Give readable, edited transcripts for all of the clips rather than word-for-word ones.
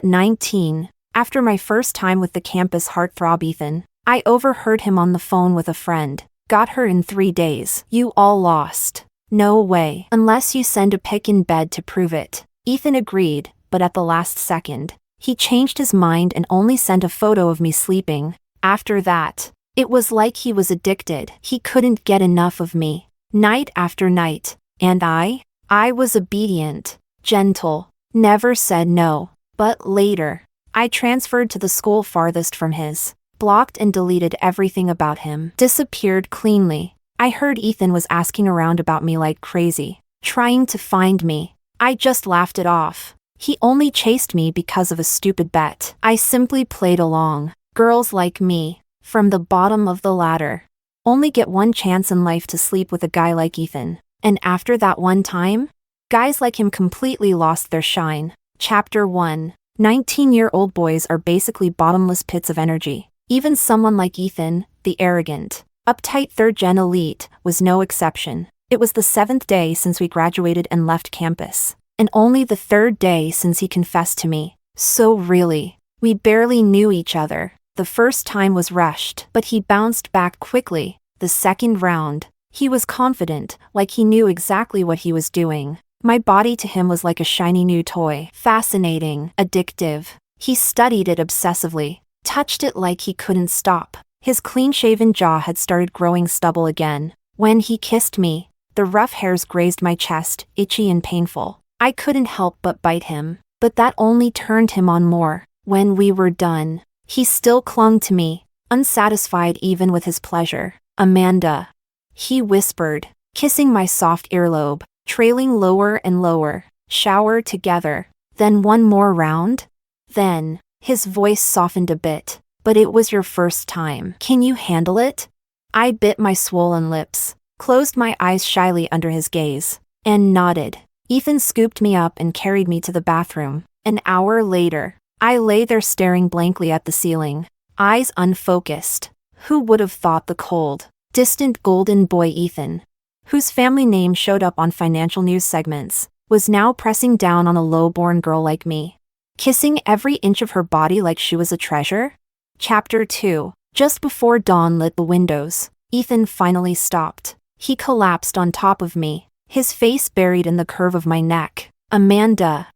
At 19, after my first time with the campus heartthrob Ethan, I overheard him on the phone with a friend. Got her in 3 days. You all lost. No way. Unless you send a pic in bed to prove it. Ethan agreed, but at the last second, he changed his mind and only sent a photo of me sleeping. After that, it was like he was addicted. He couldn't get enough of me. Night after night. And I was obedient, gentle, never said no. But later, I transferred to the school farthest from his, blocked and deleted everything about him, disappeared cleanly. I heard Ethan was asking around about me like crazy, trying to find me. I just laughed it off. He only chased me because of a stupid bet. I simply played along. Girls like me, from the bottom of the ladder, only get one chance in life to sleep with a guy like Ethan. And after that one time, guys like him completely lost their shine. Chapter 1. 19-year-old boys are basically bottomless pits of energy. Even someone like Ethan, the arrogant, uptight third-gen elite, was no exception. It was the 7th day since we graduated and left campus, and only the 3rd day since he confessed to me. So really, we barely knew each other. The first time was rushed, but he bounced back quickly. The second round, he was confident, like he knew exactly what he was doing. My body to him was like a shiny new toy. Fascinating, addictive. He studied it obsessively, touched it like he couldn't stop. His clean-shaven jaw had started growing stubble again. When he kissed me, the rough hairs grazed my chest, itchy and painful. I couldn't help but bite him, but that only turned him on more. When we were done, he still clung to me, unsatisfied even with his pleasure. Amanda, he whispered, kissing my soft earlobe, trailing lower and lower. Shower together. Then one more round? Then, his voice softened a bit. But it was your first time. Can you handle it? I bit my swollen lips, closed my eyes shyly under his gaze, and nodded. Ethan scooped me up and carried me to the bathroom. An hour later, I lay there staring blankly at the ceiling, eyes unfocused. Who would have thought the cold, distant golden boy Ethan, whose family name showed up on financial news segments, was now pressing down on a low-born girl like me, kissing every inch of her body like she was a treasure? Chapter 2. Just before dawn lit the windows, Ethan finally stopped. He collapsed on top of me, his face buried in the curve of my neck. Amanda,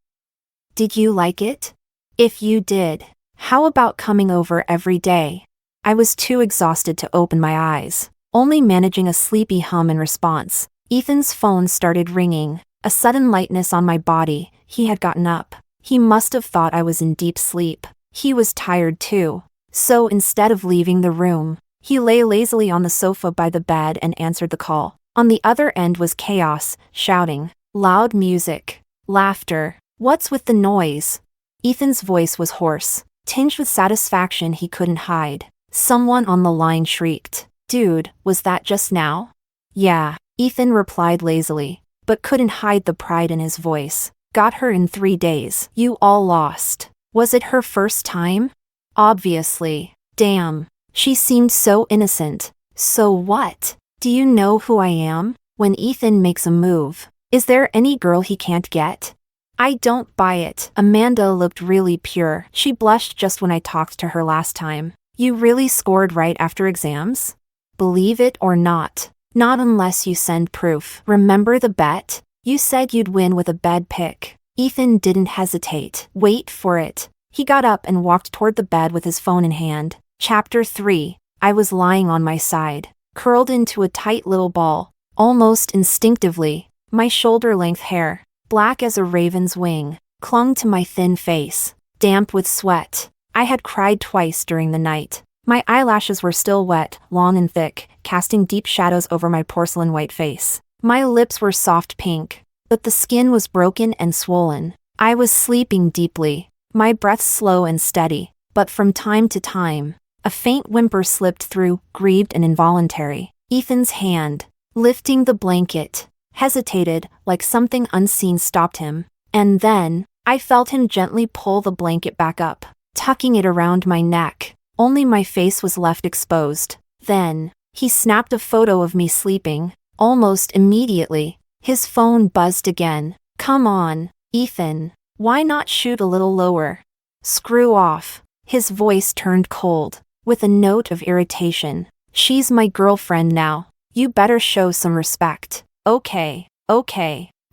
did you like it? If you did, how about coming over every day? I was too exhausted to open my eyes, only managing a sleepy hum in response. Ethan's phone started ringing, a sudden lightness on my body. He had gotten up. He must have thought I was in deep sleep. He was tired too. So instead of leaving the room, he lay lazily on the sofa by the bed and answered the call. On the other end was chaos, shouting, loud music, laughter. What's with the noise? Ethan's voice was hoarse, tinged with satisfaction he couldn't hide. Someone on the line shrieked. Dude, was that just now? Yeah, Ethan replied lazily, but couldn't hide the pride in his voice. Got her in 3 days. You all lost. Was it her first time? Obviously. Damn. She seemed so innocent. So what? Do you know who I am? When Ethan makes a move, is there any girl he can't get? I don't buy it. Amanda looked really pure. She blushed just when I talked to her last time. You really scored right after exams? Believe it or not. Not unless you send proof. Remember the bet? You said you'd win with a bed pick. Ethan didn't hesitate. Wait for it. He got up and walked toward the bed with his phone in hand. Chapter 3. I was lying on my side, curled into a tight little ball. Almost instinctively, my shoulder-length hair, black as a raven's wing, clung to my thin face, damp with sweat. I had cried twice during the night. My eyelashes were still wet, long and thick, casting deep shadows over my porcelain white face. My lips were soft pink, but the skin was broken and swollen. I was sleeping deeply, my breath slow and steady, but from time to time, a faint whimper slipped through, grieved and involuntary. Ethan's hand, lifting the blanket, hesitated, like something unseen stopped him. And then, I felt him gently pull the blanket back up, tucking it around my neck. Only my face was left exposed. Then, he snapped a photo of me sleeping. Almost immediately, his phone buzzed again. Come on, Ethan. Why not shoot a little lower? Screw off. His voice turned cold, with a note of irritation. She's my girlfriend now. You better show some respect. Okay,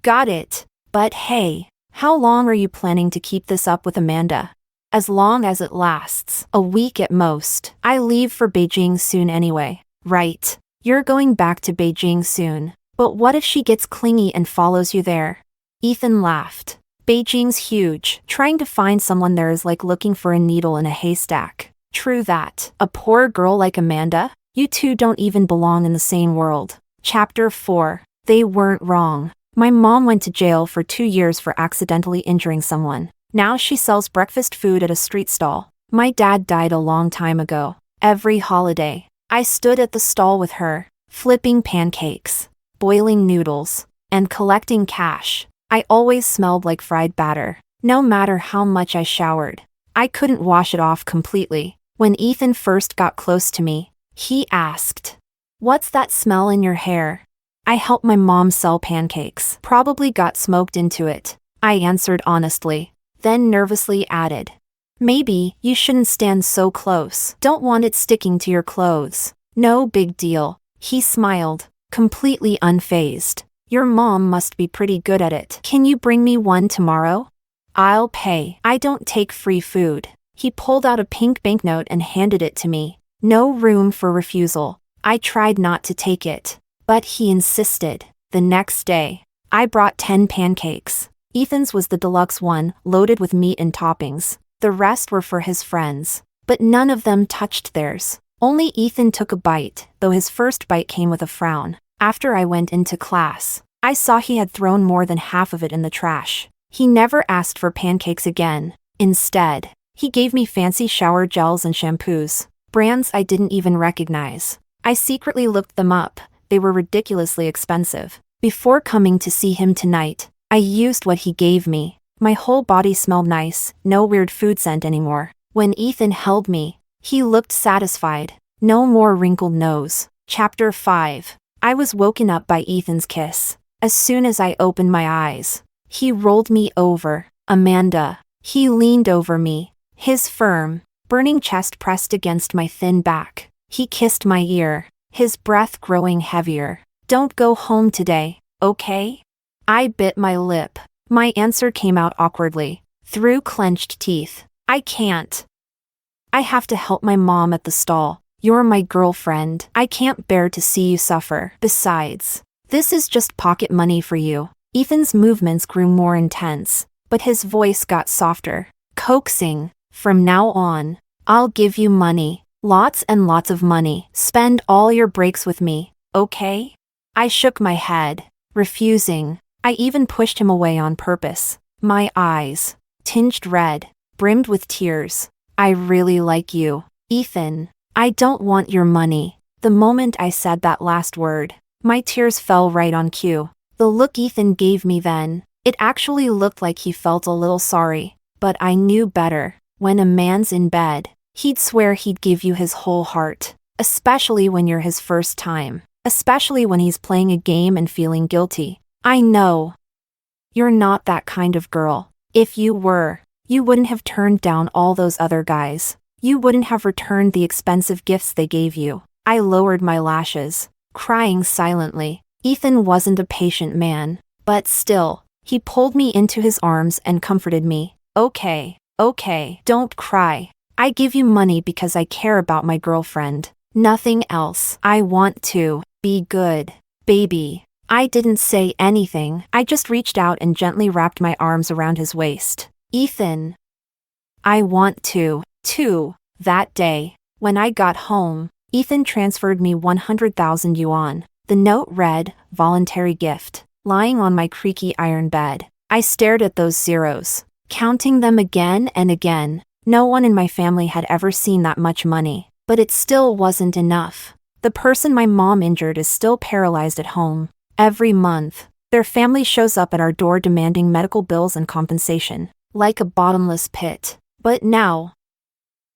got it. But hey, how long are you planning to keep this up with Amanda? As long as it lasts, a week at most. I leave for Beijing soon anyway. Right. You're going back to Beijing soon. But what if she gets clingy and follows you there? Ethan laughed. Beijing's huge. Trying to find someone there is like looking for a needle in a haystack. True that. A poor girl like Amanda? You two don't even belong in the same world. Chapter 4. They weren't wrong. My mom went to jail for 2 years for accidentally injuring someone. Now she sells breakfast food at a street stall. My dad died a long time ago. Every holiday, I stood at the stall with her, flipping pancakes, boiling noodles, and collecting cash. I always smelled like fried batter. No matter how much I showered, I couldn't wash it off completely. When Ethan first got close to me, he asked, "What's that smell in your hair?" I helped my mom sell pancakes. Probably got smoked into it. I answered honestly, then nervously added, "Maybe you shouldn't stand so close. Don't want it sticking to your clothes." "No big deal." He smiled, completely unfazed. "Your mom must be pretty good at it. Can you bring me one tomorrow?" "I'll pay. I don't take free food." He pulled out a pink banknote and handed it to me. No room for refusal. I tried not to take it, but he insisted. The next day, I brought 10 pancakes. Ethan's was the deluxe one, loaded with meat and toppings. The rest were for his friends, but none of them touched theirs. Only Ethan took a bite, though his first bite came with a frown. After I went into class, I saw he had thrown more than half of it in the trash. He never asked for pancakes again. Instead, he gave me fancy shower gels and shampoos, brands I didn't even recognize. I secretly looked them up. They were ridiculously expensive. Before coming to see him tonight, I used what he gave me. My whole body smelled nice, no weird food scent anymore. When Ethan held me, he looked satisfied. No more wrinkled nose. Chapter 5. I was woken up by Ethan's kiss. As soon as I opened my eyes, he rolled me over. "Amanda." He leaned over me, his firm, burning chest pressed against my thin back. He kissed my ear, his breath growing heavier. "Don't go home today, okay?" I bit my lip. My answer came out awkwardly, through clenched teeth. "I can't. I have to help my mom at the stall. You're my girlfriend. I can't bear to see you suffer. Besides, this is just pocket money for you." Ethan's movements grew more intense, but his voice got softer, coaxing. "From now on, I'll give you money. Lots and lots of money. Spend all your breaks with me, okay?" I shook my head, refusing. I even pushed him away on purpose. My eyes, tinged red, brimmed with tears. "I really like you, Ethan. I don't want your money." The moment I said that last word, my tears fell right on cue. The look Ethan gave me then, it actually looked like he felt a little sorry. But I knew better. When a man's in bed, he'd swear he'd give you his whole heart. Especially when you're his first time. Especially when he's playing a game and feeling guilty. I know. You're not that kind of girl. If you were, you wouldn't have turned down all those other guys. You wouldn't have returned the expensive gifts they gave you. I lowered my lashes, crying silently. Ethan wasn't a patient man, but still, he pulled me into his arms and comforted me. Okay, don't cry. I give you money because I care about my girlfriend. Nothing else. I want to be good, baby. I didn't say anything. I just reached out and gently wrapped my arms around his waist. Ethan. I want to. That day, when I got home, Ethan transferred me 100,000 yuan. The note read, "Voluntary gift," lying on my creaky iron bed. I stared at those zeros, counting them again and again. No one in my family had ever seen that much money, but it still wasn't enough. The person my mom injured is still paralyzed at home. Every month, their family shows up at our door demanding medical bills and compensation, like a bottomless pit. But now,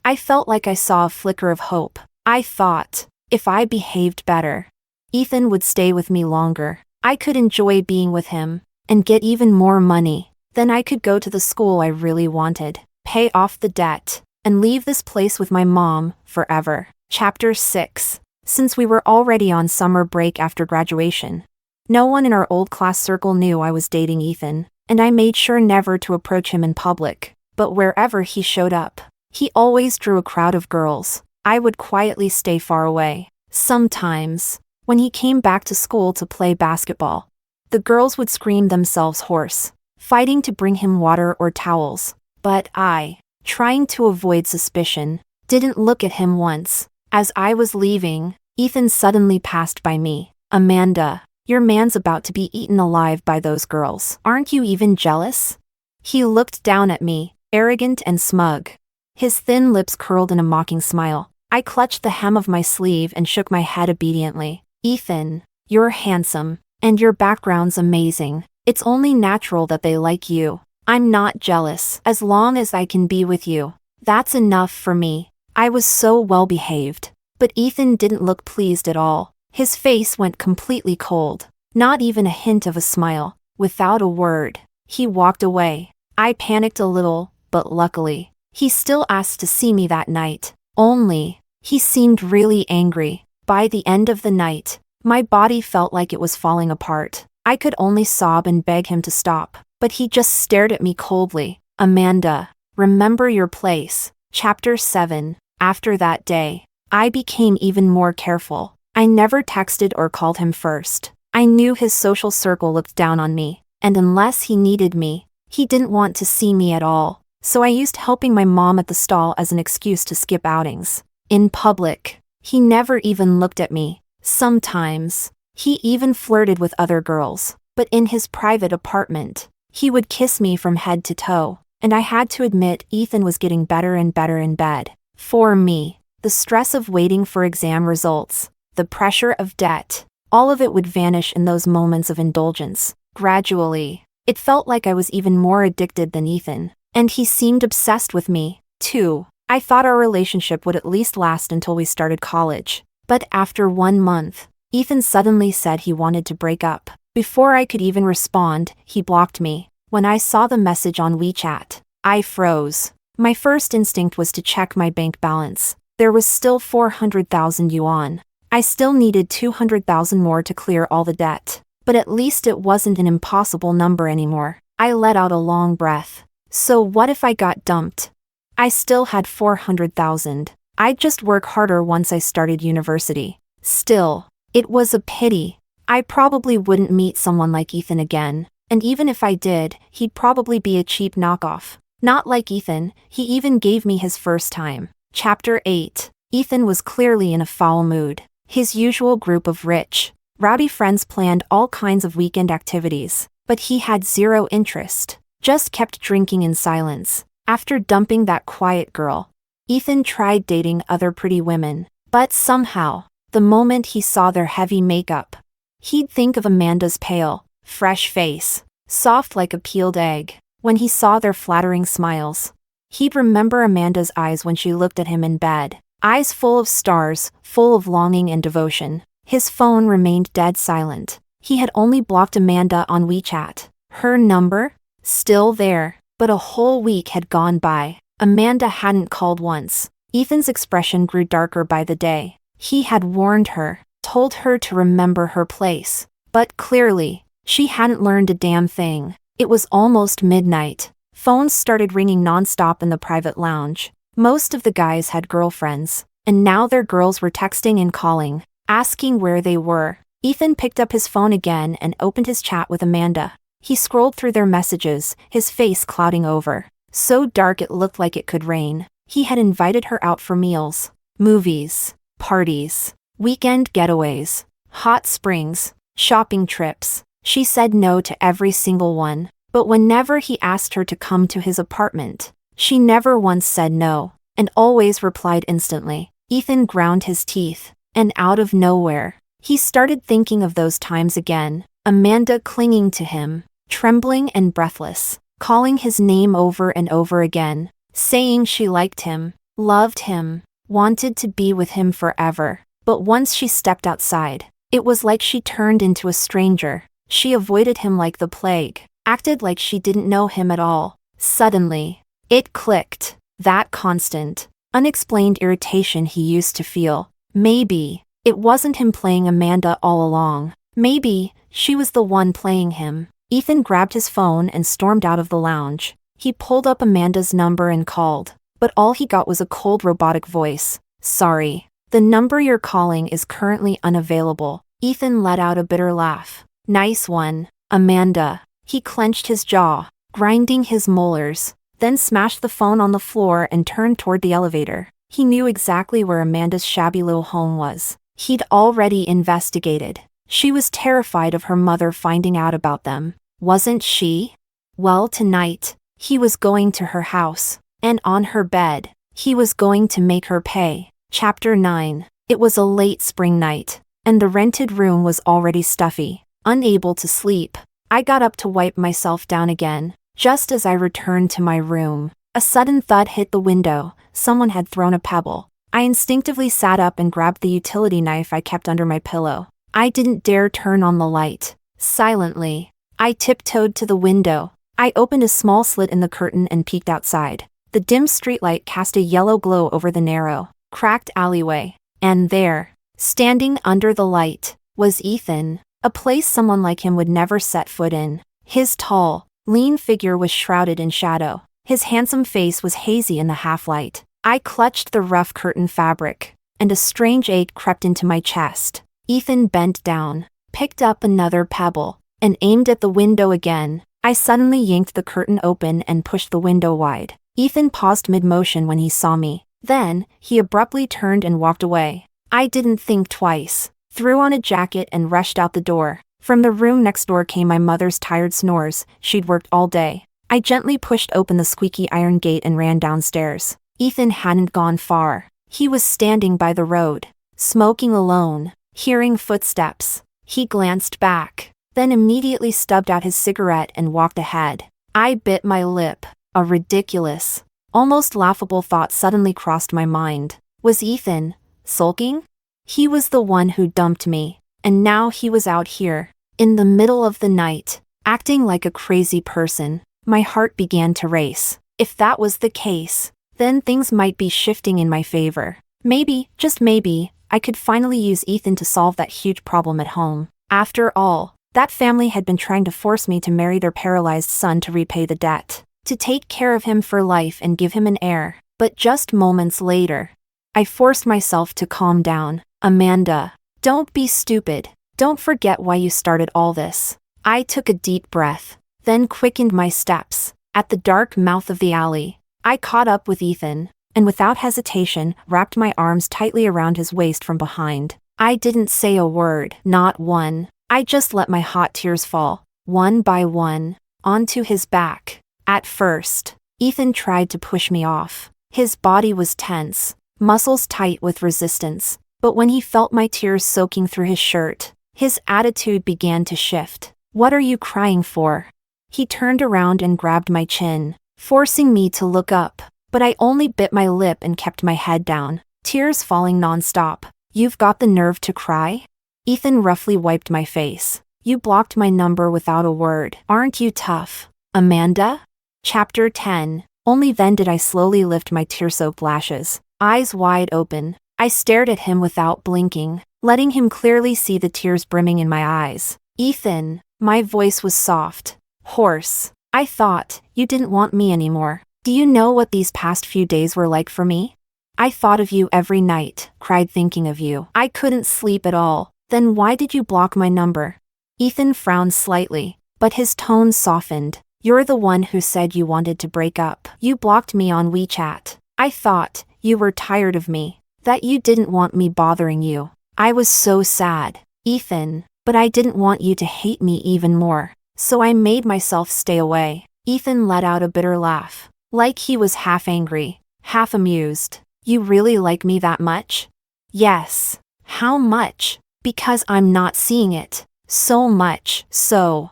I felt like I saw a flicker of hope. I thought, if I behaved better, Ethan would stay with me longer. I could enjoy being with him, and get even more money. Then I could go to the school I really wanted. pay off the debt, and leave this place with my mom forever. Chapter 6. Since we were already on summer break after graduation, no one in our old class circle knew I was dating Ethan, and I made sure never to approach him in public. But wherever he showed up, he always drew a crowd of girls. I would quietly stay far away. Sometimes, when he came back to school to play basketball, the girls would scream themselves hoarse, fighting to bring him water or towels. But I, trying to avoid suspicion, didn't look at him once. As I was leaving, Ethan suddenly passed by me. "Amanda, your man's about to be eaten alive by those girls. Aren't you even jealous?" He looked down at me, arrogant and smug. His thin lips curled in a mocking smile. I clutched the hem of my sleeve and shook my head obediently. "Ethan, you're handsome, and your background's amazing. It's only natural that they like you. I'm not jealous. As long as I can be with you, that's enough for me." I was so well behaved, but Ethan didn't look pleased at all. His face went completely cold, not even a hint of a smile. Without a word, he walked away. I panicked a little, but luckily, he still asked to see me that night. Only, he seemed really angry. By the end of the night, my body felt like it was falling apart. I could only sob and beg him to stop, but he just stared at me coldly. "Amanda, remember your place." Chapter 7. After that day, I became even more careful. I never texted or called him first. I knew his social circle looked down on me, and unless he needed me, he didn't want to see me at all. So I used helping my mom at the stall as an excuse to skip outings. In public, he never even looked at me. Sometimes, he even flirted with other girls, but in his private apartment, he would kiss me from head to toe, and I had to admit Ethan was getting better and better in bed. For me, the stress of waiting for exam results, the pressure of debt, all of it would vanish in those moments of indulgence. Gradually, it felt like I was even more addicted than Ethan, and he seemed obsessed with me, too. I thought our relationship would at least last until we started college, but after 1 month, Ethan suddenly said he wanted to break up. Before I could even respond, he blocked me. When I saw the message on WeChat, I froze. My first instinct was to check my bank balance. There was still 400,000 yuan. I still needed 200,000 more to clear all the debt, but at least it wasn't an impossible number anymore. I let out a long breath. So what if I got dumped? I still had 400,000. I'd just work harder once I started university. Still, it was a pity. I probably wouldn't meet someone like Ethan again, and even if I did, he'd probably be a cheap knockoff. Not like Ethan, he even gave me his first time. Chapter 8. Ethan was clearly in a foul mood. His usual group of rich, rowdy friends planned all kinds of weekend activities, but he had zero interest, just kept drinking in silence. After dumping that quiet girl, Ethan tried dating other pretty women, but somehow, the moment he saw their heavy makeup, he'd think of Amanda's pale, fresh face, soft like a peeled egg. When he saw their flattering smiles, he'd remember Amanda's eyes when she looked at him in bed. Eyes full of stars, full of longing and devotion. His phone remained dead silent. He had only blocked Amanda on WeChat. Her number? Still there. But a whole week had gone by. Amanda hadn't called once. Ethan's expression grew darker by the day. He had warned her, told her to remember her place. But clearly, she hadn't learned a damn thing. It was almost midnight. Phones started ringing nonstop in the private lounge. Most of the guys had girlfriends, and now their girls were texting and calling, asking where they were. Ethan picked up his phone again and opened his chat with Amanda. He scrolled through their messages, his face clouding over. So dark it looked like it could rain. He had invited her out for meals, movies, parties, weekend getaways, hot springs, shopping trips. She said no to every single one, but whenever he asked her to come to his apartment, she never once said no, and always replied instantly. Ethan ground his teeth, and out of nowhere, he started thinking of those times again. Amanda clinging to him, trembling and breathless, calling his name over and over again, saying she liked him, loved him, wanted to be with him forever. But once she stepped outside, it was like she turned into a stranger. She avoided him like the plague, acted like she didn't know him at all. Suddenly, It clicked. That constant, unexplained irritation he used to feel. Maybe it wasn't him playing Amanda all along. Maybe she was the one playing him. Ethan grabbed his phone and stormed out of the lounge. He pulled up Amanda's number and called, but all he got was a cold robotic voice. "Sorry. The number you're calling is currently unavailable." Ethan let out a bitter laugh. "Nice one, Amanda." He clenched his jaw, grinding his molars, then smashed the phone on the floor and turned toward the elevator. He knew exactly where Amanda's shabby little home was. He'd already investigated. She was terrified of her mother finding out about them, wasn't she? Well, tonight, he was going to her house, and on her bed, he was going to make her pay. Chapter 9. It was a late spring night, and the rented room was already stuffy. Unable to sleep, I got up to wipe myself down again. Just as I returned to my room, a sudden thud hit the window. Someone had thrown a pebble. I instinctively sat up and grabbed the utility knife I kept under my pillow. I didn't dare turn on the light. Silently, I tiptoed to the window. I opened a small slit in the curtain and peeked outside. The dim streetlight cast a yellow glow over the narrow, cracked alleyway. And there, standing under the light, was Ethan, a place someone like him would never set foot in. His tall, lean figure was shrouded in shadow. His handsome face was hazy in the half-light. I clutched the rough curtain fabric, and a strange ache crept into my chest. Ethan bent down, picked up another pebble, and aimed at the window again. I suddenly yanked the curtain open and pushed the window wide. Ethan paused mid-motion when he saw me. Then, he abruptly turned and walked away. I didn't think twice, threw on a jacket and rushed out the door. From the room next door came my mother's tired snores. She'd worked all day. I gently pushed open the squeaky iron gate and ran downstairs. Ethan hadn't gone far. He was standing by the road, smoking alone, hearing footsteps. He glanced back, then immediately stubbed out his cigarette and walked ahead. I bit my lip. A ridiculous, almost laughable thought suddenly crossed my mind. Was Ethan sulking? He was the one who dumped me, and now he was out here, in the middle of the night, acting like a crazy person. My heart began to race. If that was the case, then things might be shifting in my favor. Maybe, just maybe, I could finally use Ethan to solve that huge problem at home. After all, that family had been trying to force me to marry their paralyzed son to repay the debt, to take care of him for life and give him an heir. But just moments later, I forced myself to calm down. Amanda, don't be stupid. Don't forget why you started all this. I took a deep breath, then quickened my steps. At the dark mouth of the alley, I caught up with Ethan, and without hesitation, wrapped my arms tightly around his waist from behind. I didn't say a word, not one. I just let my hot tears fall, one by one, onto his back. At first, Ethan tried to push me off. His body was tense, muscles tight with resistance. But when he felt my tears soaking through his shirt, his attitude began to shift. "What are you crying for?" He turned around and grabbed my chin, forcing me to look up, but I only bit my lip and kept my head down, tears falling nonstop. "You've got the nerve to cry?" Ethan roughly wiped my face. "You blocked my number without a word. Aren't you tough, Amanda?" Chapter 10. Only then did I slowly lift my tear-soaked lashes. Eyes wide open, I stared at him without blinking, letting him clearly see the tears brimming in my eyes. "Ethan," my voice was soft, hoarse. "I thought you didn't want me anymore. Do you know what these past few days were like for me? I thought of you every night, cried thinking of you. I couldn't sleep at all. Then why did you block my number?" Ethan frowned slightly, but his tone softened. "You're the one who said you wanted to break up. You blocked me on WeChat. I thought you were tired of me, that you didn't want me bothering you. I was so sad, Ethan, but I didn't want you to hate me even more, so I made myself stay away." Ethan let out a bitter laugh, like he was half angry, half amused. "You really like me that much?" "Yes." "How much?" "Because I'm not seeing it. So much. So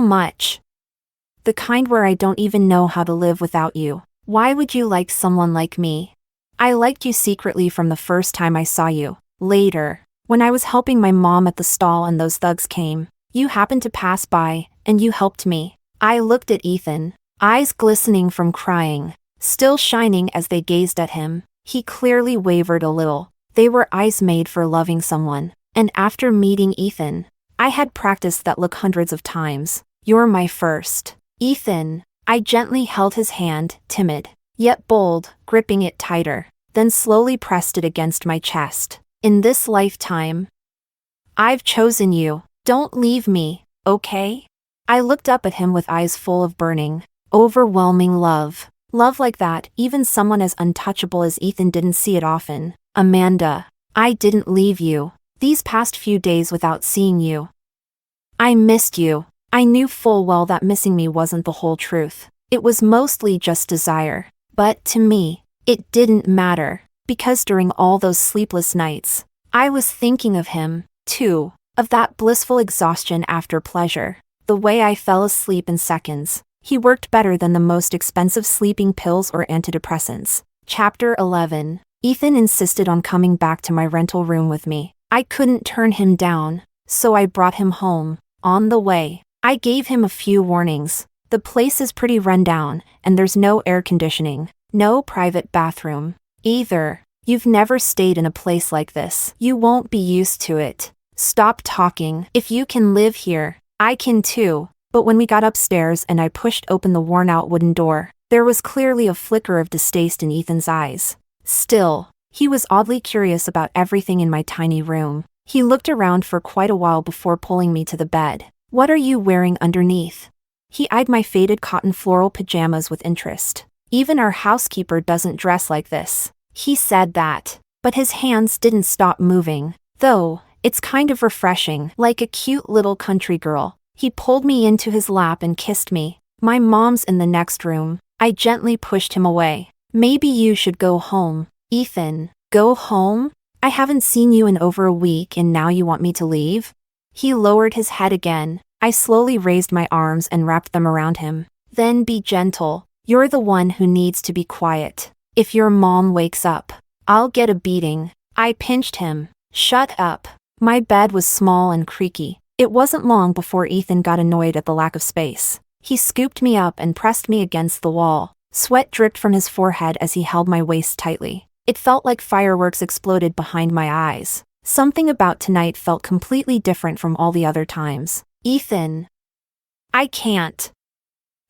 much. The kind where I don't even know how to live without you. Why would you like someone like me? I liked you secretly from the first time I saw you. Later, when I was helping my mom at the stall and those thugs came, you happened to pass by, and you helped me." I looked at Ethan, eyes glistening from crying. still shining as they gazed at him. He clearly wavered a little. They were eyes made for loving someone. And after meeting Ethan, I had practiced that look hundreds of times. You're my first. Ethan. I gently held his hand, timid, yet bold, gripping it tighter, then slowly pressed it against my chest. In this lifetime, I've chosen you. Don't leave me, okay? I looked up at him with eyes full of burning, overwhelming love. Love like that, even someone as untouchable as Ethan didn't see it often. Amanda, I didn't leave you. These past few days without seeing you. I missed you. I knew full well that missing me wasn't the whole truth. It was mostly just desire. But to me, it didn't matter, because during all those sleepless nights, I was thinking of him, too, of that blissful exhaustion after pleasure. The way I fell asleep in seconds. He worked better than the most expensive sleeping pills or antidepressants. Chapter 11. Ethan insisted on coming back to my rental room with me. I couldn't turn him down, so I brought him home. On the way, I gave him a few warnings. The place is pretty run down, and there's no air conditioning, no private bathroom, either. You've never stayed in a place like this. You won't be used to it. Stop talking. If you can live here, I can too. But when we got upstairs and I pushed open the worn-out wooden door, there was clearly a flicker of distaste in Ethan's eyes. Still, he was oddly curious about everything in my tiny room. He looked around for quite a while before pulling me to the bed. What are you wearing underneath? He eyed my faded cotton floral pajamas with interest. Even our housekeeper doesn't dress like this. He said that, but his hands didn't stop moving. Though, it's kind of refreshing, like a cute little country girl. He pulled me into his lap and kissed me. My mom's in the next room. I gently pushed him away. Maybe you should go home. Ethan, go home? I haven't seen you in over a week and now you want me to leave? He lowered his head again. I slowly raised my arms and wrapped them around him. Then be gentle. You're the one who needs to be quiet. If your mom wakes up, I'll get a beating. I pinched him. Shut up. My bed was small and creaky. It wasn't long before Ethan got annoyed at the lack of space. He scooped me up and pressed me against the wall. Sweat dripped from his forehead as he held my waist tightly. It felt like fireworks exploded behind my eyes. Something about tonight felt completely different from all the other times. Ethan. I can't.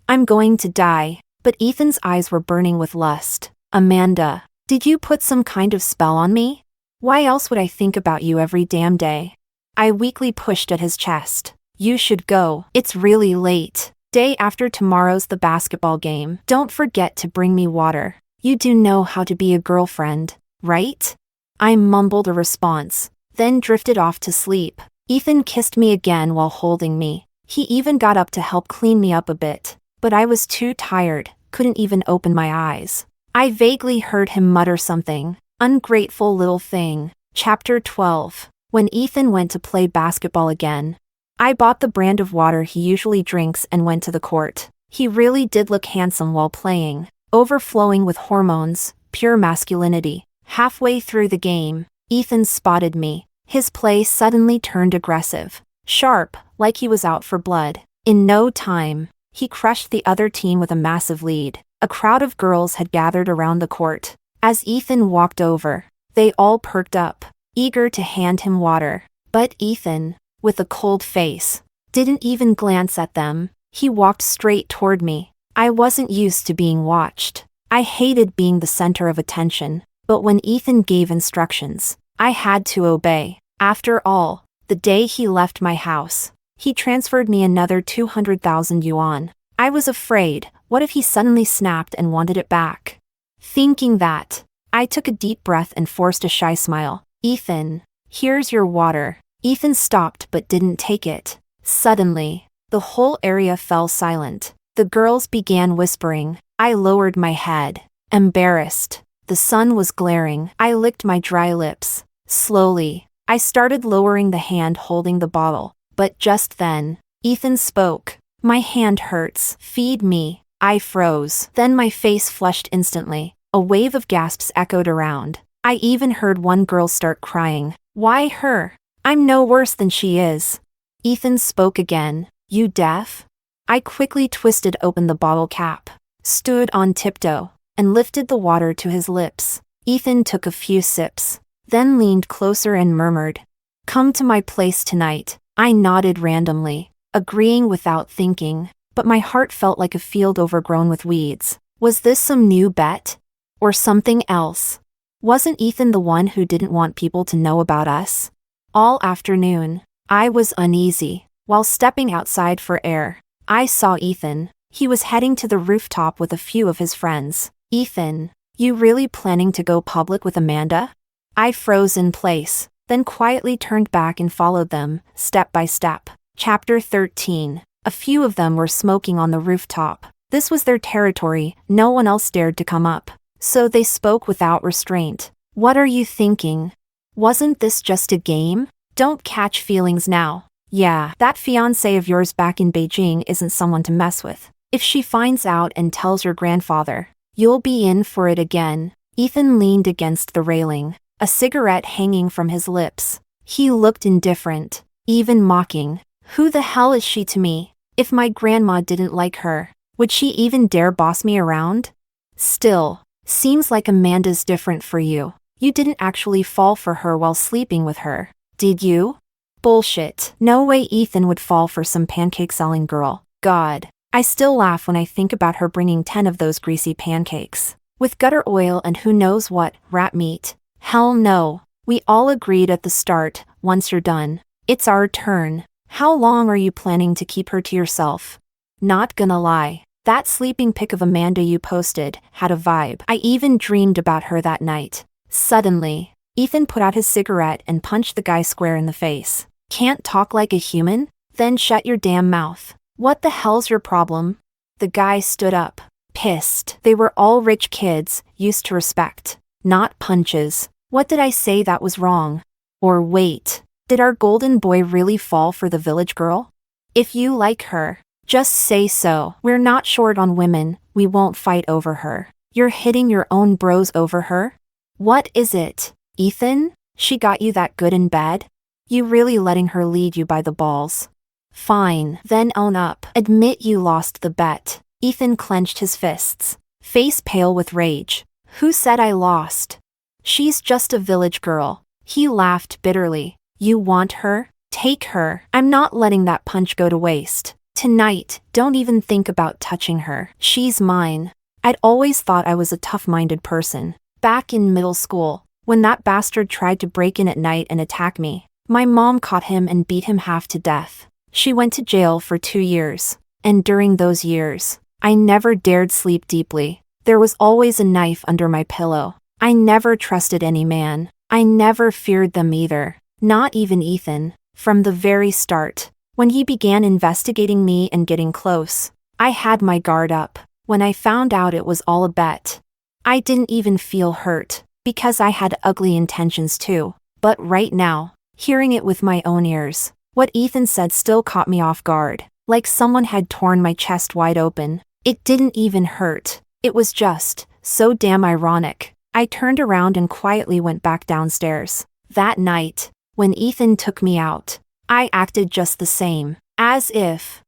I'm going to die. But Ethan's eyes were burning with lust. Amanda, did you put some kind of spell on me? Why else would I think about you every damn day? I weakly pushed at his chest. You should go. It's really late. Day after tomorrow's the basketball game. Don't forget to bring me water. You do know how to be a girlfriend, right? I mumbled a response, then drifted off to sleep. Ethan kissed me again while holding me. He even got up to help clean me up a bit, but I was too tired, couldn't even open my eyes. I vaguely heard him mutter something. Ungrateful little thing. Chapter 12. When Ethan went to play basketball again, I bought the brand of water he usually drinks and went to the court. He really did look handsome while playing, overflowing with hormones, pure masculinity. Halfway through the game, Ethan spotted me. His play suddenly turned aggressive, sharp, like he was out for blood. In no time, he crushed the other team with a massive lead. A crowd of girls had gathered around the court. As Ethan walked over, they all perked up, eager to hand him water. But Ethan, with a cold face, didn't even glance at them. He walked straight toward me. I wasn't used to being watched. I hated being the center of attention, but when Ethan gave instructions, I had to obey. After all, the day he left my house, he transferred me another 200,000 yuan. I was afraid, what if he suddenly snapped and wanted it back? Thinking that, I took a deep breath and forced a shy smile. Ethan, here's your water. Ethan stopped but didn't take it. Suddenly, the whole area fell silent. The girls began whispering. I lowered my head, embarrassed. The sun was glaring. I licked my dry lips. Slowly, I started lowering the hand holding the bottle. But just then, Ethan spoke. My hand hurts. Feed me. I froze. Then my face flushed instantly. A wave of gasps echoed around. I even heard one girl start crying. Why her? I'm no worse than she is. Ethan spoke again. You deaf? I quickly twisted open the bottle cap, stood on tiptoe, and lifted the water to his lips. Ethan took a few sips, then leaned closer and murmured, "Come to my place tonight." I nodded randomly, agreeing without thinking, but my heart felt like a field overgrown with weeds. Was this some new bet? Or something else? Wasn't Ethan the one who didn't want people to know about us? All afternoon, I was uneasy. While stepping outside for air, I saw Ethan. He was heading to the rooftop with a few of his friends. "Ethan, you really planning to go public with Amanda?" I froze in place, then quietly turned back and followed them, step by step. Chapter 13. A few of them were smoking on the rooftop. This was their territory, no one else dared to come up. So they spoke without restraint. "What are you thinking? Wasn't this just a game? Don't catch feelings now. Yeah, that fiancé of yours back in Beijing isn't someone to mess with. If she finds out and tells your grandfather, you'll be in for it again." Ethan leaned against the railing, a cigarette hanging from his lips. He looked indifferent, even mocking. "Who the hell is she to me? If my grandma didn't like her, would she even dare boss me around? Still, seems like Amanda's different for you. You didn't actually fall for her while sleeping with her, did you?" Bullshit. No way Ethan would fall for some pancake-selling girl. God. I still laugh when I think about her bringing 10 of those greasy pancakes, with gutter oil and who knows what, rat meat. Hell no. We all agreed at the start, once you're done, it's our turn. How long are you planning to keep her to yourself? Not gonna lie, that sleeping pic of Amanda you posted had a vibe. I even dreamed about her that night. Suddenly, Ethan put out his cigarette and punched the guy square in the face. "Can't talk like a human? Then shut your damn mouth. What the hell's your problem?" The guy stood up, pissed. They were all rich kids, used to respect, not punches. What did I say that was wrong? Or wait, did our golden boy really fall for the village girl? If you like her, just say so. We're not short on women, we won't fight over her. You're hitting your own bros over her? What is it, Ethan? She got you that good in bed? You really letting her lead you by the balls? Fine, then own up. Admit you lost the bet. Ethan clenched his fists, face pale with rage. Who said I lost? She's just a village girl. He laughed bitterly. You want her? Take her. I'm not letting that punch go to waste. Tonight, don't even think about touching her. She's mine. I'd always thought I was a tough-minded person. Back in middle school, when that bastard tried to break in at night and attack me, my mom caught him and beat him half to death. She went to jail for 2 years. And during those years, I never dared sleep deeply. There was always a knife under my pillow. I never trusted any man. I never feared them either. Not even Ethan. From the very start, when he began investigating me and getting close, I had my guard up. When I found out it was all a bet, I didn't even feel hurt, because I had ugly intentions too. But right now, hearing it with my own ears, what Ethan said still caught me off guard, like someone had torn my chest wide open. It didn't even hurt. It was just so damn ironic. I turned around and quietly went back downstairs. That night, when Ethan took me out, I acted just the same, as if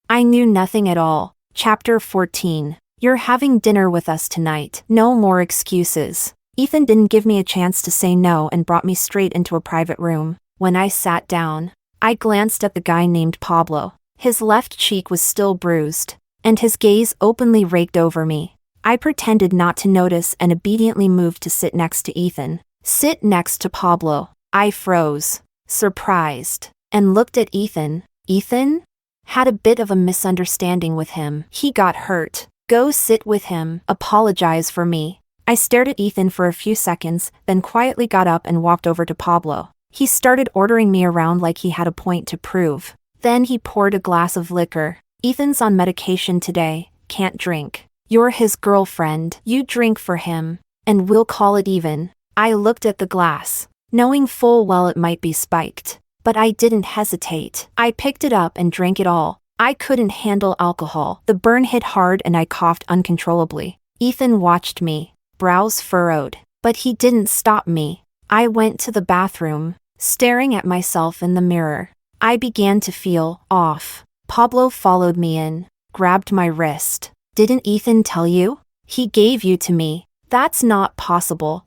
I knew nothing at all. Chapter 14. You're having dinner with us tonight. No more excuses. Ethan didn't give me a chance to say no and brought me straight into a private room. When I sat down, I glanced at the guy named Pablo. His left cheek was still bruised, and his gaze openly raked over me. I pretended not to notice and obediently moved to sit next to Ethan. Sit next to Pablo. I froze, surprised, and looked at Ethan. Ethan? Had a bit of a misunderstanding with him. He got hurt. Go sit with him. Apologize for me. I stared at Ethan for a few seconds, then quietly got up and walked over to Pablo. He started ordering me around like he had a point to prove. Then he poured a glass of liquor. Ethan's on medication today, can't drink. You're his girlfriend. You drink for him, and we'll call it even. I looked at the glass, knowing full well it might be spiked, but I didn't hesitate. I picked it up and drank it all. I couldn't handle alcohol. The burn hit hard and I coughed uncontrollably. Ethan watched me, brows furrowed, but he didn't stop me. I went to the bathroom, staring at myself in the mirror. I began to feel off. Pablo followed me in, grabbed my wrist. Didn't Ethan tell you? He gave you to me. That's not possible.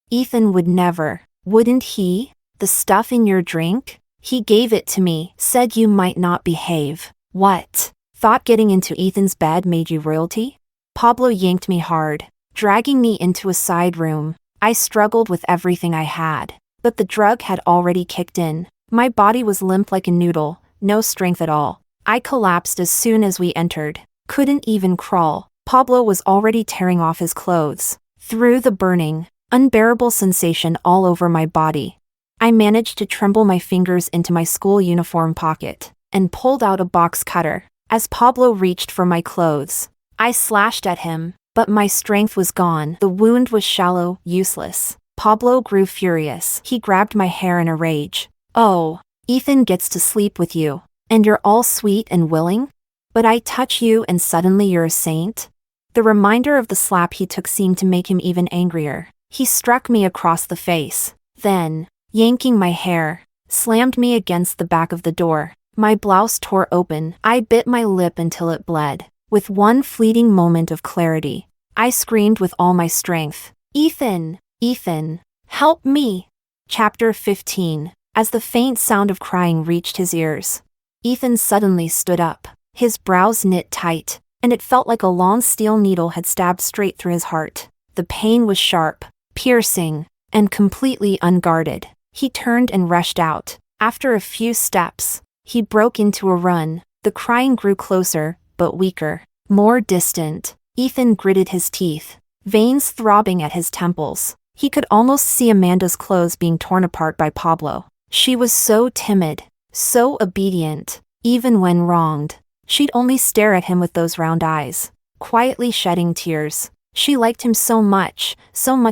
Ethan would never. Wouldn't he? The stuff in your drink? He gave it to me, said you might not behave. What? Thought getting into Ethan's bed made you royalty? Pablo yanked me hard, dragging me into a side room. I struggled with everything I had, but the drug had already kicked in. My body was limp like a noodle, no strength at all. I collapsed as soon as we entered. Couldn't even crawl. Pablo was already tearing off his clothes. Through the burning, unbearable sensation all over my body, I managed to tremble my fingers into my school uniform pocket and pulled out a box cutter. As Pablo reached for my clothes, I slashed at him, but my strength was gone. The wound was shallow, useless. Pablo grew furious. He grabbed my hair in a rage. Oh, Ethan gets to sleep with you, and you're all sweet and willing? But I touch you and suddenly you're a saint? The reminder of the slap he took seemed to make him even angrier. He struck me across the face. Then, yanking my hair, slammed me against the back of the door. My blouse tore open. I bit my lip until it bled. With one fleeting moment of clarity, I screamed with all my strength. Ethan! Ethan! Help me! Chapter 15. As the faint sound of crying reached his ears, Ethan suddenly stood up. His brows knit tight, and it felt like a long steel needle had stabbed straight through his heart. The pain was sharp, piercing, and completely unguarded. He turned and rushed out. After a few steps, he broke into a run. The crying grew closer, but weaker, more distant. Ethan gritted his teeth, veins throbbing at his temples. He could almost see Amanda's clothes being torn apart by Pablo. She was so timid, so obedient, even when wronged. She'd only stare at him with those round eyes, quietly shedding tears. She liked him so much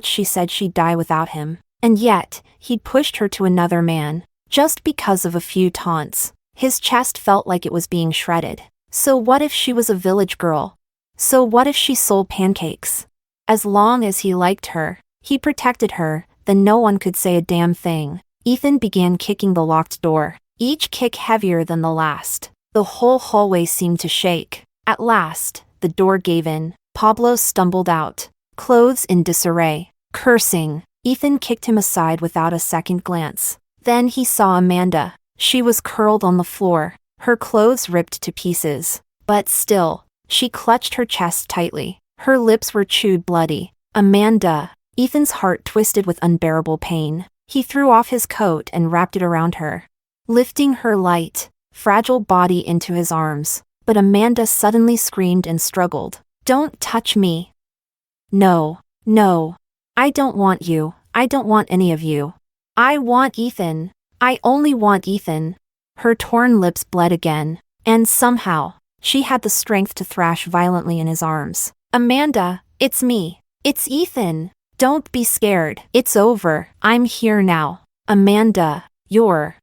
she said she'd die without him. And yet, he'd pushed her to another man, just because of a few taunts. His chest felt like it was being shredded. So what if she was a village girl? So what if she sold pancakes? As long as he liked her, he protected her, then no one could say a damn thing. Ethan began kicking the locked door, each kick heavier than the last. The whole hallway seemed to shake. At last, the door gave in. Pablo stumbled out, clothes in disarray. Cursing, Ethan kicked him aside without a second glance. Then he saw Amanda. She was curled on the floor, her clothes ripped to pieces. But still, she clutched her chest tightly. Her lips were chewed bloody. Amanda! Ethan's heart twisted with unbearable pain. He threw off his coat and wrapped it around her, lifting her light, fragile body into his arms. But Amanda suddenly screamed and struggled. Don't touch me. No, no. I don't want you. I don't want any of you. I want Ethan. I only want Ethan. Her torn lips bled again, and somehow, she had the strength to thrash violently in his arms. Amanda, it's me. It's Ethan. Don't be scared. It's over. I'm here now. Amanda, you're...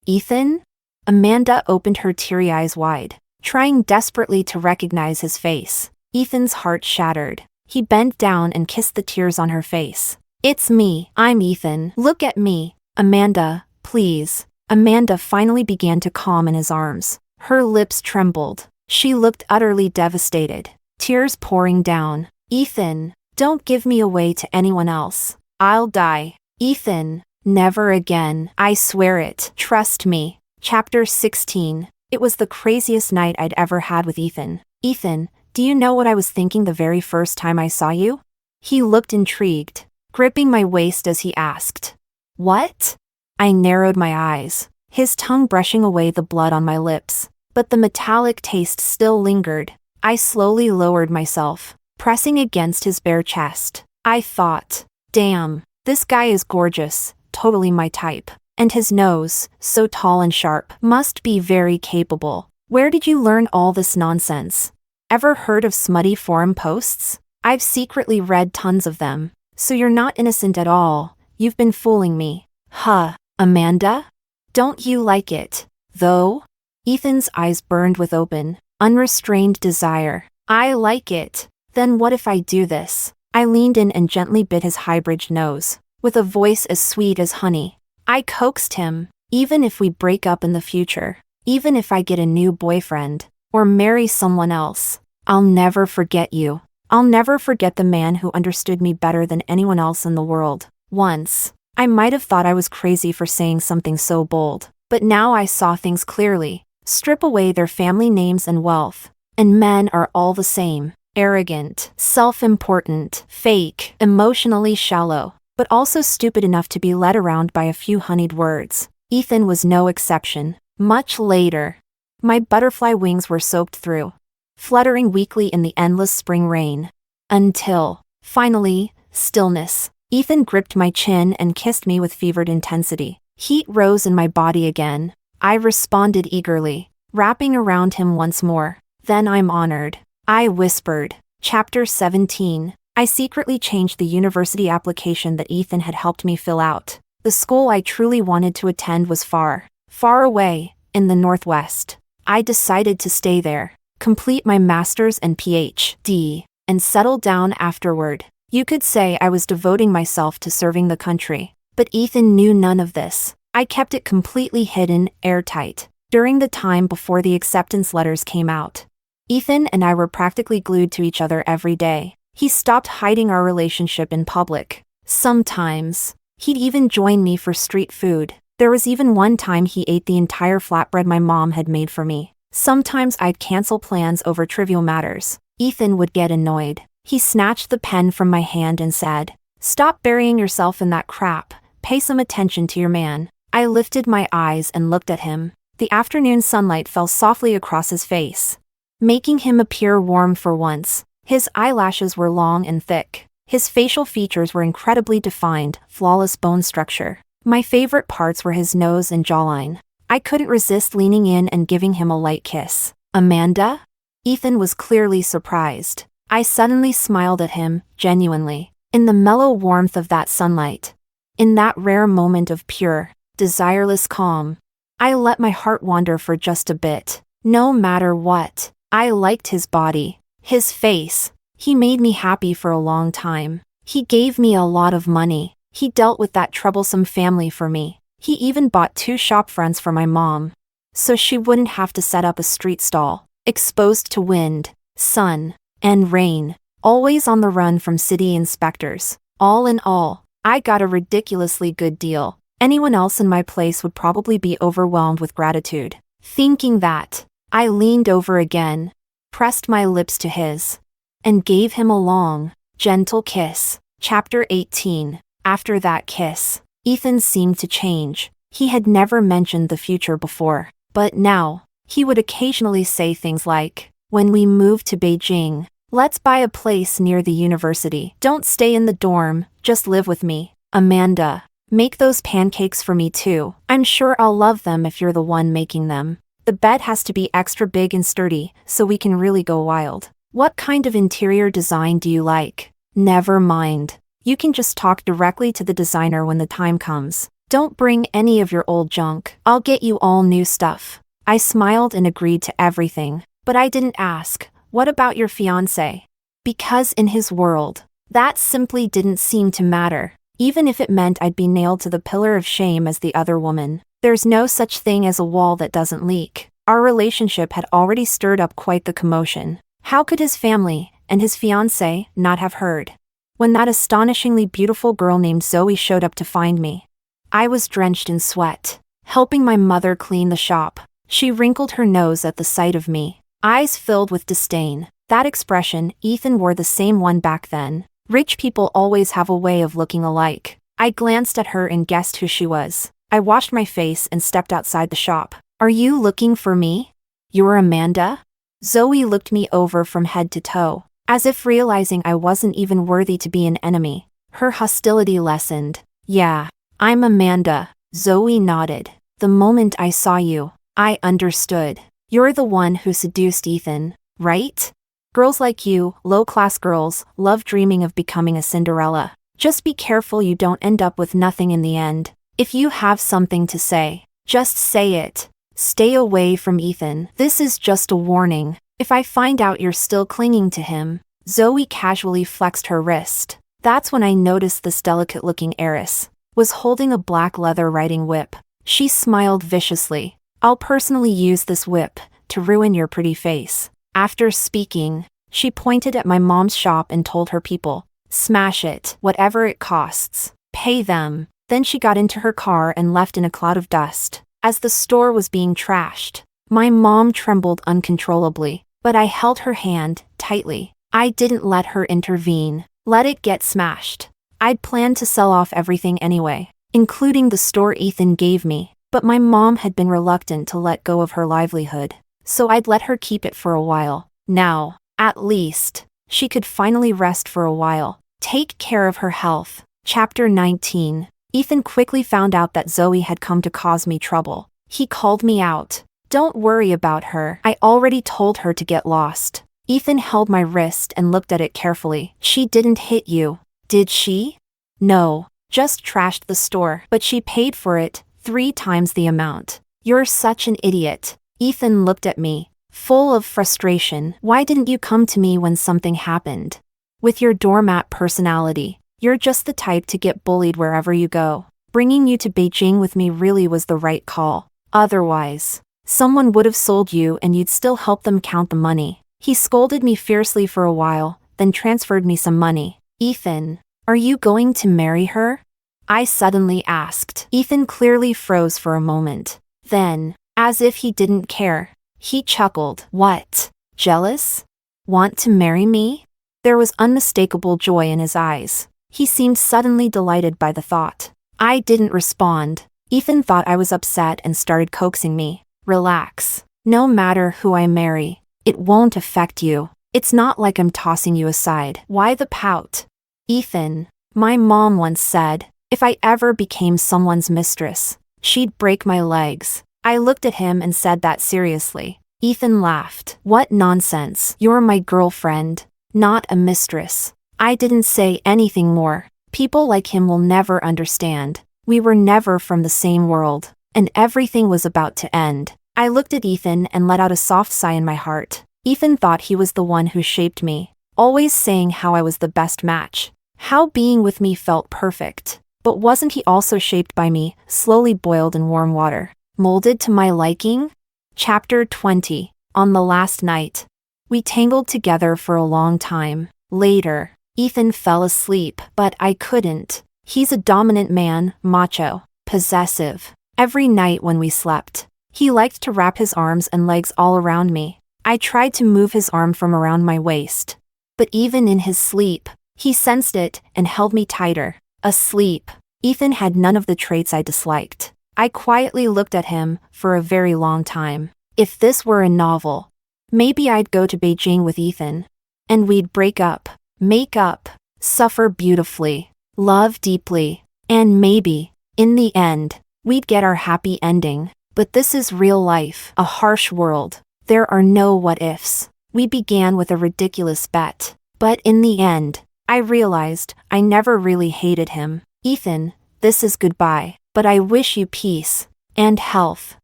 Ethan? Amanda opened her teary eyes wide, trying desperately to recognize his face. Ethan's heart shattered. He bent down and kissed the tears on her face. It's me. I'm Ethan. Look at me. Amanda, please. Amanda finally began to calm in his arms. Her lips trembled. She looked utterly devastated, tears pouring down. Ethan, don't give me away to anyone else. I'll die. Ethan, never again. I swear it. Trust me. Chapter 16. It was the craziest night I'd ever had with Ethan. Ethan, do you know what I was thinking the very first time I saw you? He looked intrigued, gripping my waist as he asked. What? I narrowed my eyes, his tongue brushing away the blood on my lips. But the metallic taste still lingered. I slowly lowered myself, pressing against his bare chest. I thought, damn, this guy is gorgeous, totally my type. And his nose, so tall and sharp, must be very capable. Where did you learn all this nonsense? Ever heard of smutty forum posts? I've secretly read tons of them. So you're not innocent at all. You've been fooling me. Huh, Amanda? Don't you like it, though? Ethan's eyes burned with open, unrestrained desire. I like it. Then what if I do this? I leaned in and gently bit his high-bridged nose, with a voice as sweet as honey. I coaxed him. Even if we break up in the future, even if I get a new boyfriend, or marry someone else, I'll never forget you. I'll never forget the man who understood me better than anyone else in the world. Once, I might have thought I was crazy for saying something so bold, but now I saw things clearly. Strip away their family names and wealth, and men are all the same. Arrogant, self-important, fake, emotionally shallow, but also stupid enough to be led around by a few honeyed words. Ethan was no exception. Much later, my butterfly wings were soaked through, fluttering weakly in the endless spring rain. Until, finally, stillness. Ethan gripped my chin and kissed me with fevered intensity. Heat rose in my body again. I responded eagerly, wrapping around him once more. Then I'm honored, I whispered. Chapter 17. I secretly changed the university application that Ethan had helped me fill out. The school I truly wanted to attend was far, far away, in the Northwest. I decided to stay there, complete my master's and PhD, and settle down afterward. You could say I was devoting myself to serving the country, but Ethan knew none of this. I kept it completely hidden, airtight. During the time before the acceptance letters came out, Ethan and I were practically glued to each other every day. He stopped hiding our relationship in public. Sometimes, he'd even join me for street food. There was even one time he ate the entire flatbread my mom had made for me. Sometimes I'd cancel plans over trivial matters. Ethan would get annoyed. He snatched the pen from my hand and said, "Stop burying yourself in that crap. Pay some attention to your man." I lifted my eyes and looked at him. The afternoon sunlight fell softly across his face, making him appear warm for once. His eyelashes were long and thick. His facial features were incredibly defined, flawless bone structure. My favorite parts were his nose and jawline. I couldn't resist leaning in and giving him a light kiss. "Amanda?" Ethan was clearly surprised. I suddenly smiled at him, genuinely. In the mellow warmth of that sunlight, in that rare moment of pure, desireless calm, I let my heart wander for just a bit. No matter what, I liked his body, his face. He made me happy for a long time. He gave me a lot of money. He dealt with that troublesome family for me. He even bought 2 shop fronts for my mom, so she wouldn't have to set up a street stall, exposed to wind, sun, and rain, always on the run from city inspectors. All in all, I got a ridiculously good deal. Anyone else in my place would probably be overwhelmed with gratitude. Thinking that, I leaned over again, pressed my lips to his, and gave him a long, gentle kiss. Chapter 18. After that kiss, Ethan seemed to change. He had never mentioned the future before, but now, he would occasionally say things like, "When we move to Beijing, let's buy a place near the university. Don't stay in the dorm, just live with me. Amanda, make those pancakes for me too. I'm sure I'll love them if you're the one making them. The bed has to be extra big and sturdy, so we can really go wild. What kind of interior design do you like? Never mind. You can just talk directly to the designer when the time comes. Don't bring any of your old junk. I'll get you all new stuff." I smiled and agreed to everything, but I didn't ask, "What about your fiancé?" Because in his world, that simply didn't seem to matter. Even if it meant I'd be nailed to the pillar of shame as the other woman. There's no such thing as a wall that doesn't leak. Our relationship had already stirred up quite the commotion. How could his family, and his fiancé, not have heard? When that astonishingly beautiful girl named Zoe showed up to find me, I was drenched in sweat, helping my mother clean the shop. She wrinkled her nose at the sight of me, eyes filled with disdain. That expression, Ethan wore the same one back then. Rich people always have a way of looking alike. I glanced at her and guessed who she was. I washed my face and stepped outside the shop. "Are you looking for me? You're Amanda?" Zoe looked me over from head to toe, as if realizing I wasn't even worthy to be an enemy. Her hostility lessened. "Yeah, I'm Amanda." Zoe nodded. "The moment I saw you, I understood. You're the one who seduced Ethan, right? Girls like you, low-class girls, love dreaming of becoming a Cinderella. Just be careful you don't end up with nothing in the end. If you have something to say, just say it. Stay away from Ethan. This is just a warning. If I find out you're still clinging to him." Zoe casually flexed her wrist. That's when I noticed this delicate-looking heiress was holding a black leather riding whip. She smiled viciously. "I'll personally use this whip to ruin your pretty face." After speaking, She pointed at my mom's shop and told her people, "Smash it, whatever it costs. Pay them." Then she got into her car and left in a cloud of dust. As the store was being trashed, my mom trembled uncontrollably, but I held her hand tightly. I didn't let her intervene. Let it get smashed. I'd planned to sell off everything anyway, including the store Ethan gave me, but my mom had been reluctant to let go of her livelihood, so I'd let her keep it for a while. Now, at least, she could finally rest for a while, take care of her health. Chapter 19. Ethan quickly found out that Zoe had come to cause me trouble. He called me out. "Don't worry about her. I already told her to get lost." Ethan held my wrist and looked at it carefully. "She didn't hit you, did she?" "No, just trashed the store, but she paid for it 3 times the amount." "You're such an idiot." Ethan looked at me, full of frustration. "Why didn't you come to me when something happened? With your doormat personality, you're just the type to get bullied wherever you go. Bringing you to Beijing with me really was the right call. Otherwise, someone would have sold you and you'd still help them count the money." He scolded me fiercely for a while, then transferred me some money. "Ethan, are you going to marry her?" I suddenly asked. Ethan clearly froze for a moment. Then, as if he didn't care, he chuckled. "What? Jealous? Want to marry me?" There was unmistakable joy in his eyes. He seemed suddenly delighted by the thought. I didn't respond. Ethan thought I was upset and started coaxing me. "Relax. No matter who I marry, it won't affect you. It's not like I'm tossing you aside. Why the pout?" "Ethan, my mom once said, if I ever became someone's mistress, she'd break my legs." I looked at him and said that seriously. Ethan laughed. "What nonsense. You're my girlfriend, not a mistress." I didn't say anything more. People like him will never understand. We were never from the same world, and everything was about to end. I looked at Ethan and let out a soft sigh in my heart. Ethan thought he was the one who shaped me, always saying how I was the best match, how being with me felt perfect. But wasn't he also shaped by me, slowly boiled in warm water, molded to my liking? Chapter 20. On the last night. We tangled together for a long time. Later, Ethan fell asleep, but I couldn't. He's a dominant man, macho, possessive. Every night when we slept, he liked to wrap his arms and legs all around me. I tried to move his arm from around my waist, but even in his sleep, he sensed it and held me tighter. Asleep, Ethan had none of the traits I disliked. I quietly looked at him for a very long time. If this were a novel, maybe I'd go to Beijing with Ethan, and we'd break up, make up, suffer beautifully, love deeply, and maybe, in the end, we'd get our happy ending. But this is real life, a harsh world. There are no what-ifs. We began with a ridiculous bet, but in the end, I realized I never really hated him. "Ethan, this is goodbye, but I wish you peace and health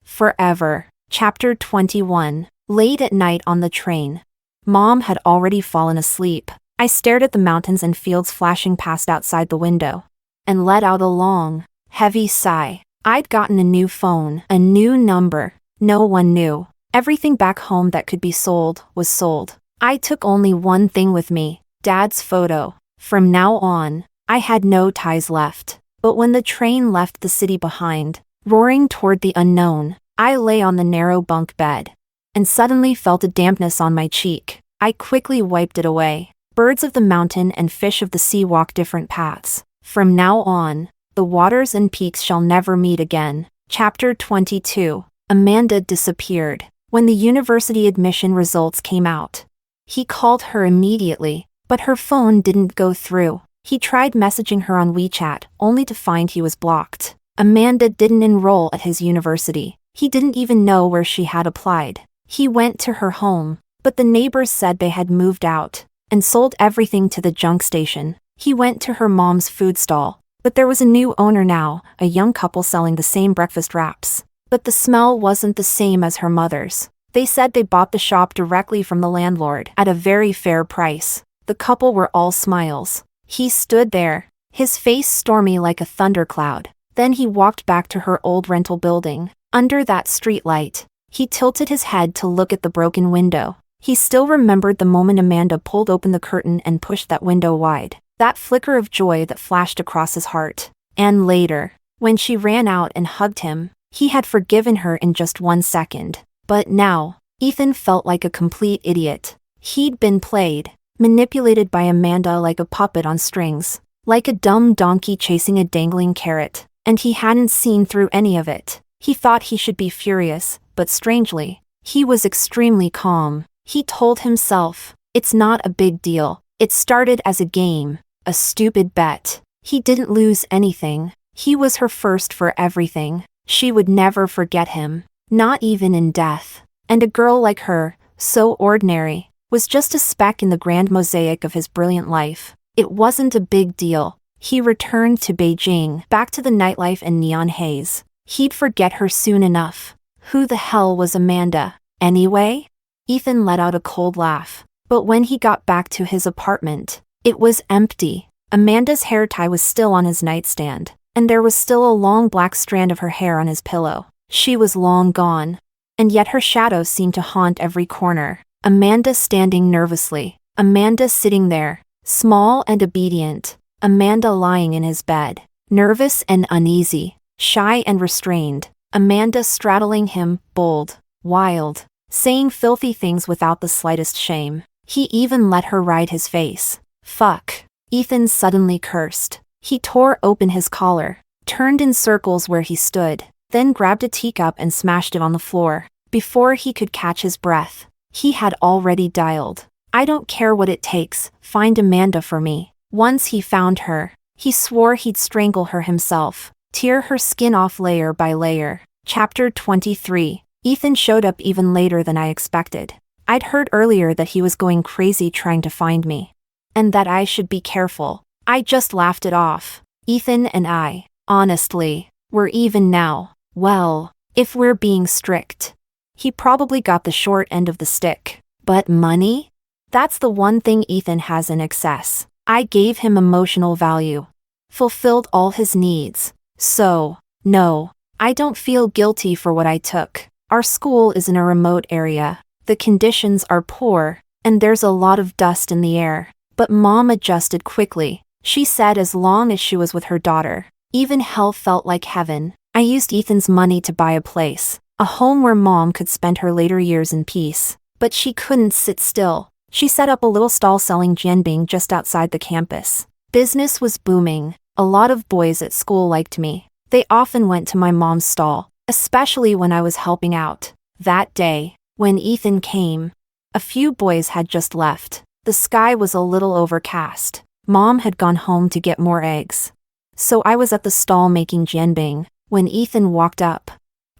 forever." Chapter 21. Late at night on the train. Mom had already fallen asleep. I stared at the mountains and fields flashing past outside the window, and let out a long, heavy sigh. I'd gotten a new phone, a new number. No one knew. Everything back home that could be sold was sold. I took only one thing with me, Dad's photo. From now on, I had no ties left. But when the train left the city behind, roaring toward the unknown, I lay on the narrow bunk bed, and suddenly felt a dampness on my cheek. I quickly wiped it away. Birds of the mountain and fish of the sea walk different paths. From now on, the waters and peaks shall never meet again. Chapter 22. Amanda disappeared. When the university admission results came out, he called her immediately, but her phone didn't go through. He tried messaging her on WeChat, only to find he was blocked. Amanda didn't enroll at his university. He didn't even know where she had applied. He went to her home, but the neighbors said they had moved out and sold everything to the junk station. He went to her mom's food stall, but there was a new owner now, a young couple selling the same breakfast wraps. But the smell wasn't the same as her mother's. They said they bought the shop directly from the landlord at a very fair price. The couple were all smiles. He stood there, his face stormy like a thundercloud. Then he walked back to her old rental building. Under that streetlight, he tilted his head to look at the broken window. He still remembered the moment Amanda pulled open the curtain and pushed that window wide. That flicker of joy that flashed across his heart. And later, when she ran out and hugged him, he had forgiven her in just 1 second. But now, Ethan felt like a complete idiot. He'd been played, manipulated by Amanda like a puppet on strings, like a dumb donkey chasing a dangling carrot, and he hadn't seen through any of it. He thought he should be furious, but strangely, he was extremely calm. He told himself, it's not a big deal. It started as a game, a stupid bet. He didn't lose anything. He was her first for everything. She would never forget him, not even in death. And a girl like her, so ordinary, was just a speck in the grand mosaic of his brilliant life. It wasn't a big deal. He returned to Beijing, back to the nightlife and neon haze. He'd forget her soon enough. Who the hell was Amanda, anyway? Ethan let out a cold laugh. But when he got back to his apartment, it was empty. Amanda's hair tie was still on his nightstand, and there was still a long black strand of her hair on his pillow. She was long gone. And yet her shadow seemed to haunt every corner. Amanda standing nervously. Amanda sitting there, small and obedient. Amanda lying in his bed, nervous and uneasy, shy and restrained. Amanda straddling him, bold, wild, saying filthy things without the slightest shame. He even let her ride his face. Fuck. Ethan suddenly cursed. He tore open his collar, turned in circles where he stood, then grabbed a teacup and smashed it on the floor. Before he could catch his breath, he had already dialed. I don't care what it takes, find Amanda for me. Once he found her, he swore he'd strangle her himself, tear her skin off layer by layer. Chapter 23. Ethan showed up even later than I expected. I'd heard earlier that he was going crazy trying to find me, and that I should be careful. I just laughed it off. Ethan and I, honestly, we're even now. Well, if we're being strict. He probably got the short end of the stick. But money? That's the one thing Ethan has in excess. I gave him emotional value. Fulfilled all his needs. So, no, I don't feel guilty for what I took. Our school is in a remote area. The conditions are poor, and there's a lot of dust in the air. But Mom adjusted quickly. She said as long as she was with her daughter, even hell felt like heaven. I used Ethan's money to buy a place. A home where Mom could spend her later years in peace. But she couldn't sit still. She set up a little stall selling jianbing just outside the campus. Business was booming. A lot of boys at school liked me. They often went to my mom's stall, especially when I was helping out. That day, when Ethan came, a few boys had just left. The sky was a little overcast. Mom had gone home to get more eggs. So I was at the stall making jianbing when Ethan walked up.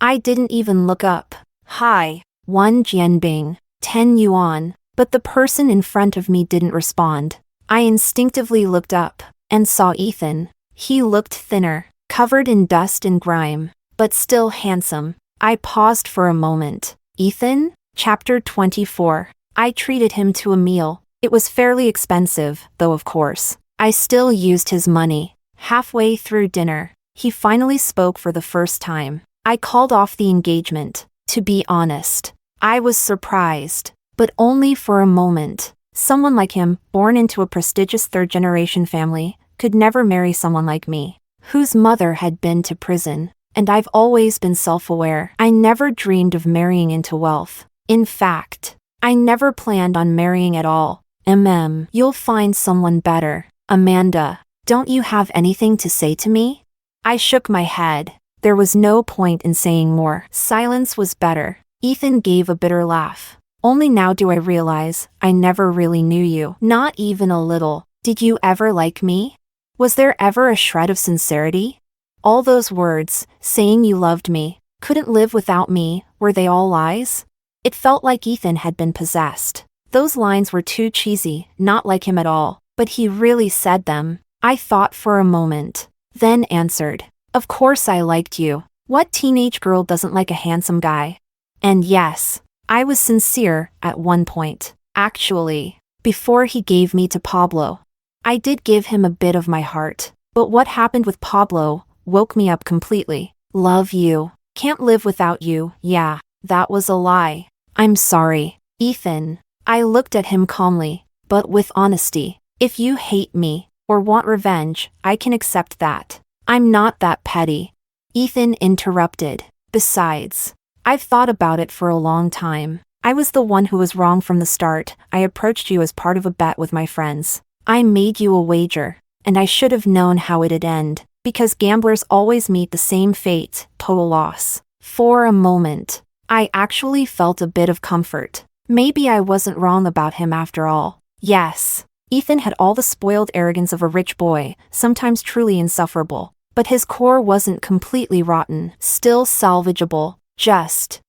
I didn't even look up. Hi. 1 jianbing, 10 yuan. But the person in front of me didn't respond. I instinctively looked up and saw Ethan. He looked thinner, covered in dust and grime, but still handsome. I paused for a moment. Ethan? Chapter 24. I treated him to a meal. It was fairly expensive, though of course. I still used his money. Halfway through dinner, he finally spoke for the first time. I called off the engagement. To be honest, I was surprised, but only for a moment. Someone like him, born into a prestigious third-generation family, could never marry someone like me, whose mother had been to prison. And I've always been self-aware. I never dreamed of marrying into wealth. In fact, I never planned on marrying at all. You'll find someone better. Amanda, don't you have anything to say to me? I shook my head. There was no point in saying more. Silence was better. Ethan gave a bitter laugh. Only now do I realize I never really knew you. Not even a little. Did you ever like me? Was there ever a shred of sincerity? All those words, saying you loved me, couldn't live without me, were they all lies? It felt like Ethan had been possessed. Those lines were too cheesy, not like him at all, but he really said them. I thought for a moment, then answered, of course I liked you. What teenage girl doesn't like a handsome guy? And yes, I was sincere at one point. Actually, before he gave me to Pablo, I did give him a bit of my heart. But what happened with Pablo woke me up completely. Love you. Can't live without you. Yeah, that was a lie. I'm sorry, Ethan. I looked at him calmly, but with honesty. If you hate me, or want revenge, I can accept that. I'm not that petty. Ethan interrupted. Besides, I've thought about it for a long time. I was the one who was wrong from the start. I approached you as part of a bet with my friends. I made you a wager, and I should have known how it'd end, because gamblers always meet the same fate, total loss. For a moment, I actually felt a bit of comfort. Maybe I wasn't wrong about him after all. Yes, Ethan had all the spoiled arrogance of a rich boy, sometimes truly insufferable, but his core wasn't completely rotten, still salvageable, just.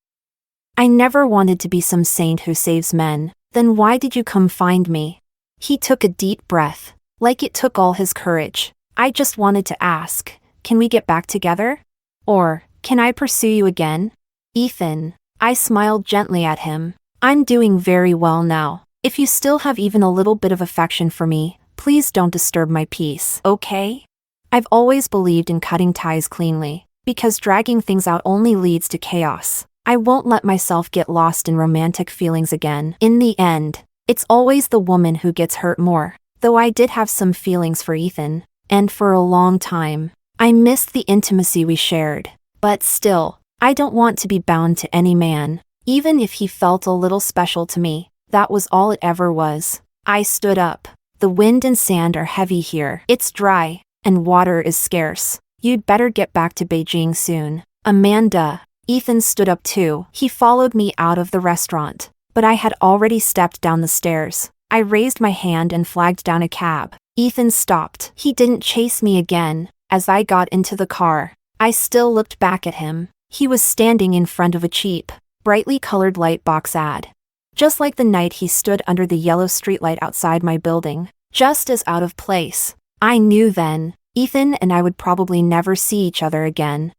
I never wanted to be some saint who saves men. Then why did you come find me? He took a deep breath, like it took all his courage. I just wanted to ask, can we get back together? Or, can I pursue you again? Ethan, I smiled gently at him. I'm doing very well now. If you still have even a little bit of affection for me, please don't disturb my peace, okay? I've always believed in cutting ties cleanly, because dragging things out only leads to chaos. I won't let myself get lost in romantic feelings again. In the end, it's always the woman who gets hurt more. Though I did have some feelings for Ethan, and for a long time, I missed the intimacy we shared. But still, I don't want to be bound to any man, even if he felt a little special to me. That was all it ever was. I stood up. The wind and sand are heavy here. It's dry, and water is scarce. You'd better get back to Beijing soon. Amanda. Ethan stood up too. He followed me out of the restaurant, but I had already stepped down the stairs. I raised my hand and flagged down a cab. Ethan stopped. He didn't chase me again. As I got into the car, I still looked back at him. He was standing in front of a cheap, brightly colored light box ad. Just like the night he stood under the yellow streetlight outside my building, just as out of place. I knew then, Ethan and I would probably never see each other again.